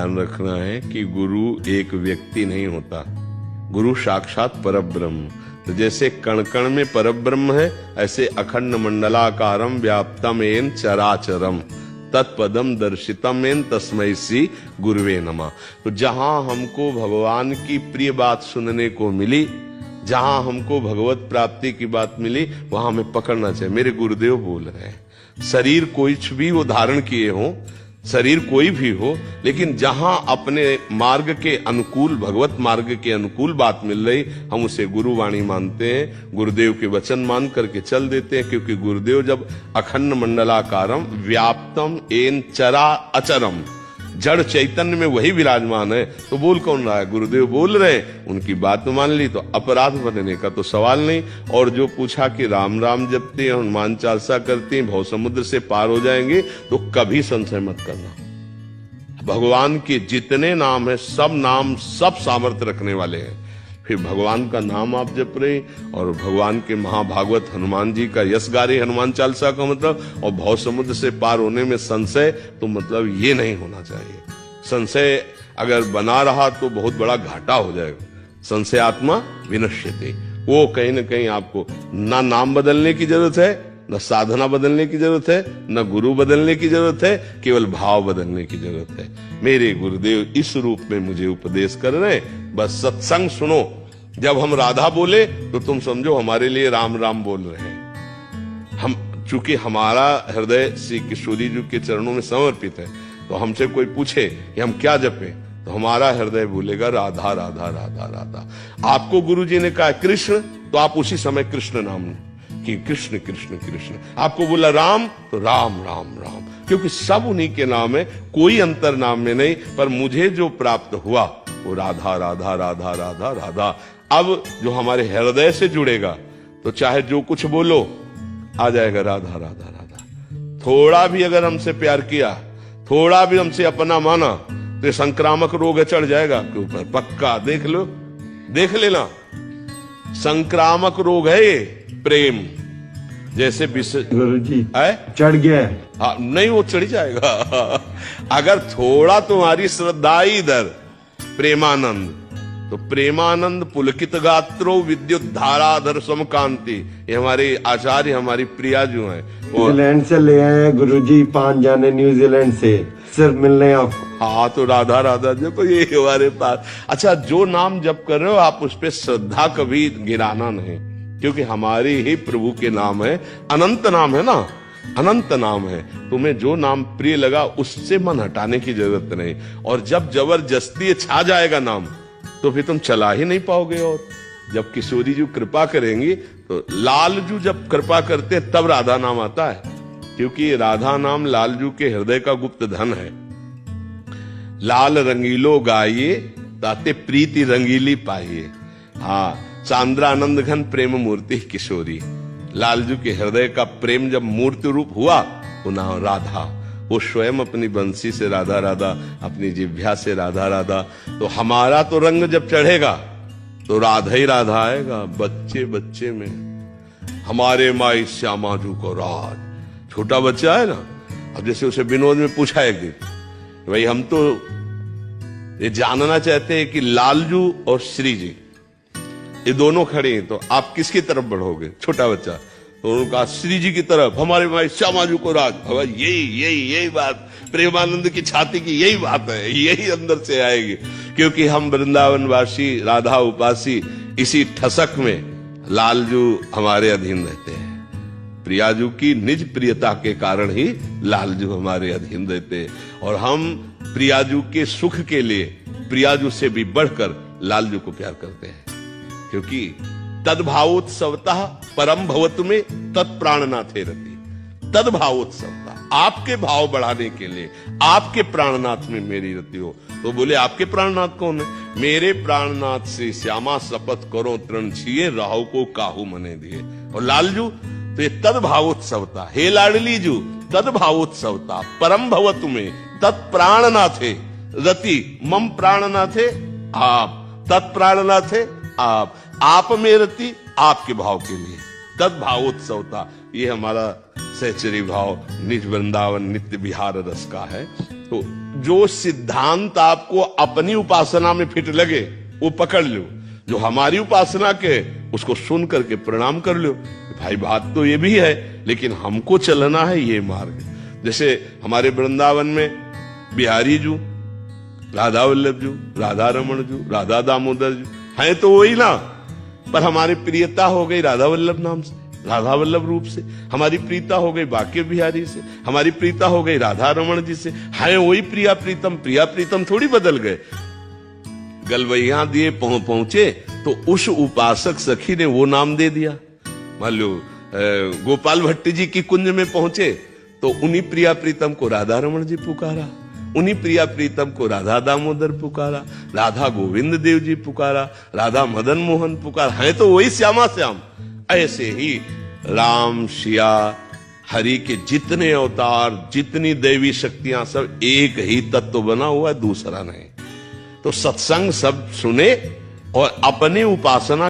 ध्यान रखना है कि गुरु एक व्यक्ति नहीं होता, गुरु साक्षात परब्रह्म। तो जैसे कण कण में परब्रह्म है, ऐसे अखंड मंडलाकारम व्याप्तम एन चराचरम तत्पदम दर्शितम एन तस्मै श्री गुरुवे नमः। तो जहां हमको भगवान की प्रिय बात सुनने को मिली, जहां हमको भगवत प्राप्ति की बात मिली, वहां हमें पकड़ना चाहिए। मेरे गुरुदेव बोल रहे हैं, शरीर कुछ भी वो धारण किए हों, शरीर कोई भी हो, लेकिन जहां अपने मार्ग के अनुकूल, भगवत मार्ग के अनुकूल बात मिल रही, हम उसे गुरुवाणी मानते हैं, गुरुदेव के वचन मान करके चल देते हैं। क्योंकि गुरुदेव जब अखंड मंडलाकारम व्याप्तम एन चरा अचरम, जड़ चैतन्य में वही विराजमान है, तो बोल कौन रहा है? गुरुदेव बोल रहे हैं, उनकी बात मान ली तो अपराध बनने का तो सवाल नहीं। और जो पूछा कि राम राम जपते हैं, हनुमान चालीसा करते हैं, भव समुद्र से पार हो जाएंगे, तो कभी संशय मत करना। भगवान के जितने नाम है, सब नाम सब सामर्थ्य रखने वाले हैं। फिर भगवान का नाम आप जप रहे और भगवान के महाभागवत हनुमान जी का यश गा रहे, हनुमान चालीसा का मतलब, और भव समुद्र से पार होने में संशय, तो मतलब ये नहीं होना चाहिए। संशय अगर बना रहा तो बहुत बड़ा घाटा हो जाएगा। संशय आत्मा विनश्यते, वो कहीं ना कहीं आपको ना नाम बदलने की जरूरत है, न साधना बदलने की जरूरत है, न गुरु बदलने की जरूरत है, केवल भाव बदलने की जरूरत है। मेरे गुरुदेव इस रूप में मुझे उपदेश कर रहे हैं, बस सत्संग सुनो। जब हम राधा बोले तो तुम समझो हमारे लिए राम राम बोल रहे हैं। हम चूंकि हमारा हृदय श्री किशोरी जी के चरणों में समर्पित है, तो हमसे कोई पूछे कि हम क्या जपे, तो हमारा हृदय बोलेगा राधा राधा राधा राधा। आपको गुरु जी ने कहा कृष्ण, तो आप उसी समय कृष्ण नाम कि कृष्ण कृष्ण कृष्ण। आपको बोला राम, तो राम राम राम, क्योंकि सब उन्हीं के नाम है, कोई अंतर नाम में नहीं। पर मुझे जो प्राप्त हुआ वो राधा राधा राधा राधा राधा। अब जो हमारे हृदय से जुड़ेगा, तो चाहे जो कुछ बोलो आ जाएगा राधा राधा राधा। थोड़ा भी अगर हमसे प्यार किया, थोड़ा भी हमसे अपना माना, तो ये संक्रामक रोग चढ़ जाएगा आपके ऊपर, पक्का। देख लो, देख लेना, संक्रामक रोग है ये प्रेम। जैसे गुरु जी चढ़ गया है, हाँ नहीं, वो चढ़ जाएगा। अगर थोड़ा तुम्हारी श्रद्धा इधर प्रेमानंद, तो प्रेमानंद पुलकित गात्रो विद्युत धाराधर समकांति, ये हमारे आचार्य, हमारी प्रिया जो है, न्यूजीलैंड से ले आए हैं गुरु जी, 5 जाने न्यूजीलैंड से सिर्फ मिलने आपको। हाँ, तो राधा राधा जब ये हमारे पास। अच्छा, जो नाम जप कर रहे हो आप उस पर श्रद्धा कभी गिराना नहीं, क्योंकि हमारे ही प्रभु के नाम है, अनंत नाम है ना, अनंत नाम है। तुम्हें जो नाम प्रिय लगा उससे मन हटाने की जरूरत नहीं। और जब जबरदस्ती छा जाएगा नाम, तो फिर तुम चला ही नहीं पाओगे। और जब किशोरी जी कृपा करेंगी, तो लालजू जब कृपा करते हैं तब राधा नाम आता है, क्योंकि राधा नाम लालजू के हृदय का गुप्त धन है। लाल रंगीलो गाइए ताते प्रीति रंगीली पाइए। हाँ, चांद्रानंद घन प्रेम मूर्ति किशोरी। लालजू के हृदय का प्रेम जब मूर्ति रूप हुआ, वो नाम राधा। वो स्वयं अपनी बंसी से राधा राधा, अपनी जिह्वा से राधा राधा। तो हमारा तो रंग जब चढ़ेगा तो राधा ही राधा आएगा। बच्चे बच्चे में हमारे माई श्यामाजू को राज, छोटा बच्चा है ना। अब जैसे उसे विनोद में पूछा एक दिन, भाई हम तो ये जानना चाहते हैं कि लालजू और श्री जी ये दोनों खड़े हैं, तो आप किसकी तरफ बढ़ोगे? छोटा बच्चा। तो उन्होंने कहा श्री जी की तरफ, हमारे भाई श्यामाजू को राज। यही बात प्रेमानंद की छाती की यही बात है, यही अंदर से आएगी। क्योंकि हम वृंदावनवासी, राधा उपासी, इसी ठसक में लालजू हमारे अधीन रहते हैं। प्रियाजू की निज प्रियता के कारण ही लालजू हमारे अधीन रहते हैं। और हम प्रियाजू के सुख के लिए प्रियाजू से भी बढ़कर लालजू को प्यार करते हैं। क्योंकि तद्भावोत्सवतः परम भवतु में तत्प्राणनाथे रति। तद्भावोत्सवता, आपके भाव बढ़ाने के लिए आपके प्राणनाथ में मेरी रति हो। तो बोले आपके प्राणनाथ कौन है? मेरे प्राणनाथ से श्यामा शपथ करो तृण छिए, राहु को काहू मने दिए। और लालजू तो ये तद्भावोत्सवता, हे लाडली जू तद्भावोत्सवता परम भवतु में तत्प्राणनाथे रति। मम प्राणनाथे आप, तत्प्राणनाथे आप में रति, आपके भाव के लिए तद्भावोत्सवता। ये हमारा सहचरी भाव निज वृंदावन नित्य विहार रस का है। तो जो सिद्धांत आपको अपनी उपासना में फिट लगे वो पकड़ लो, जो हमारी उपासना के उसको सुन करके प्रणाम कर लो। भाई बात तो ये भी है, लेकिन हमको चलना है ये मार्ग। जैसे हमारे वृंदावन में बिहारी जू, राधा वल्लभ जू, राधा रमण जू, राधा दामोदर जू हैं तो वही ना, पर हमारी प्रियता हो गई राधा वल्लभ नाम से, राधा वल्लभ रूप से। हमारी प्रीता हो गई बाके बिहारी से, हमारी प्रीता हो गई राधा रमण जी से। है वही प्रिया प्रीतम थोड़ी बदल गए। गलवैया दिए पहुंचे तो उस उपासक सखी ने वो नाम दे दिया। मान लो गोपाल भट्ट जी की कुंज में पहुंचे तो उन्हीं प्रिया प्रीतम को राधा रमण जी पुकारा, उन्हीं प्रिया प्रीतम को राधा दामोदर पुकारा, राधा गोविंद देव जी पुकारा, राधा मदन मोहन पुकारा। है तो वही श्यामा श्याम। ऐसे ही राम सिया हरि के जितने अवतार, जितनी दैवी शक्तियां, सब एक ही तत्व बना हुआ है, दूसरा नहीं। तो सत्संग सब सुने और अपनी उपासना